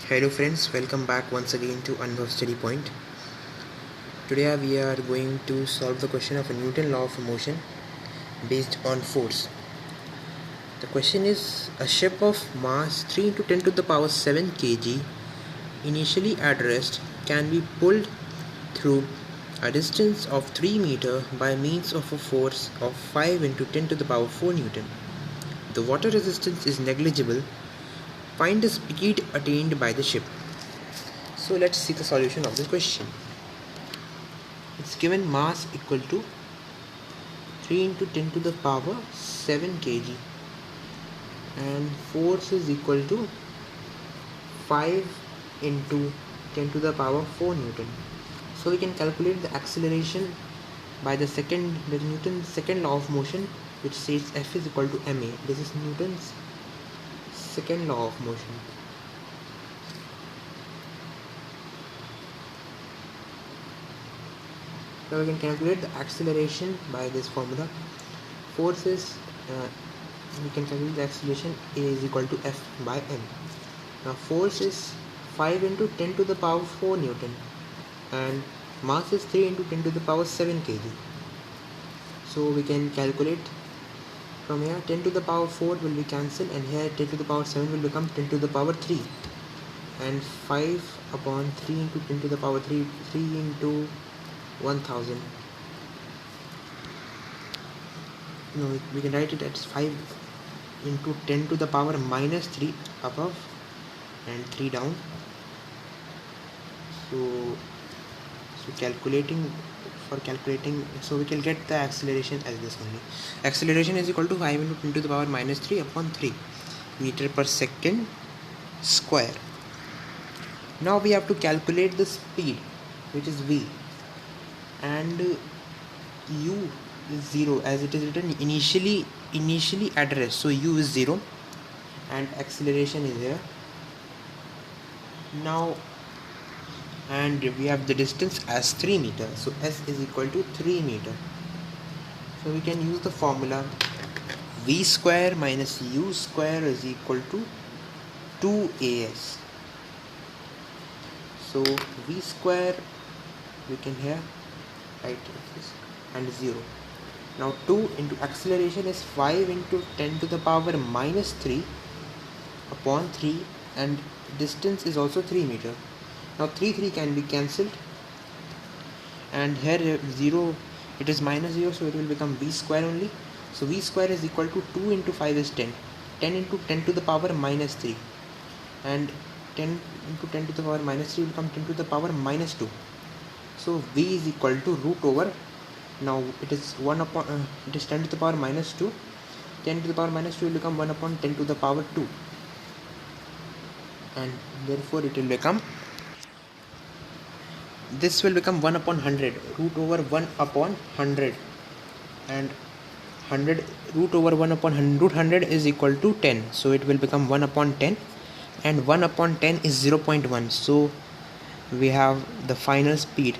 Hello friends, welcome back once again to Anubhav Study Point. Today we are going to solve the question of a Newton law of motion based on force. The question is, a ship of mass 3 into 10 to the power 7 kg initially at rest can be pulled through a distance of 3 meter by means of a force of 5 into 10 to the power 4 Newton. The water resistance is negligible. Find the speed attained by the ship. So let's see the solution of this question. It's given mass equal to 3 into 10 to the power 7 kg and force is equal to 5 into 10 to the power 4 Newton. So we can calculate the acceleration by the Newton's second law of motion, which says F is equal to ma. This is Newton's second law of motion. Now we can calculate the acceleration by this formula. Force is we can calculate the acceleration A is equal to F by m. Now force is 5 into 10 to the power 4 Newton and mass is 3 into 10 to the power 7 kg. So we can calculate from here 10 to the power 4 will be cancelled, and here 10 to the power 7 will become 10 to the power 3, and 5 upon 3 into 10 to the power 3 into 1000. No, we can write it as 5 into 10 to the power minus 3 above and 3 down. So calculating, so we can get the acceleration as this only. Acceleration is equal to 5 into 10 to the power minus 3 upon 3 meter per second square. Now we have to calculate the speed, which is v, and u is 0 as it is written initially at rest, so u is 0 and acceleration is here. Now, and we have the distance as 3 meter, so s is equal to 3 meter. So we can use the formula v square minus u square is equal to 2as. So v square we can here write this and 0. Now 2 into acceleration is 5 into 10 to the power minus 3 upon 3, and distance is also 3 meter. Now 3 can be cancelled, and here 0, it is minus 0, so it will become v square only. So v square is equal to 2 into 5 is 10 into 10 to the power minus 3, and 10 into 10 to the power minus 3 will become 10 to the power minus 2. So v is equal to root over, now it is 1 upon it is 10 to the power minus 2. 10 to the power minus 2 will become 1 upon 10 to the power 2, and therefore it will become, this will become 1 upon 100, root over 1 upon 100, and 100 root over 1 upon 100 is equal to 10, so it will become 1 upon 10, and 1 upon 10 is 0.1, so we have the final speed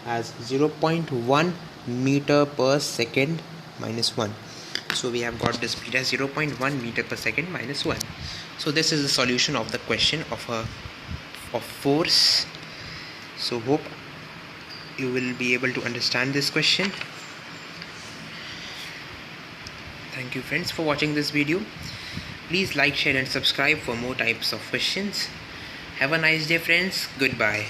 as 0.1 meter per second minus 1. So we have got the speed as 0.1 meter per second minus 1. So this is the solution of the question of force. So hope you will be able to understand this question. Thank you friends for watching this video. Please like, share and subscribe for more types of questions. Have a nice day friends. Goodbye.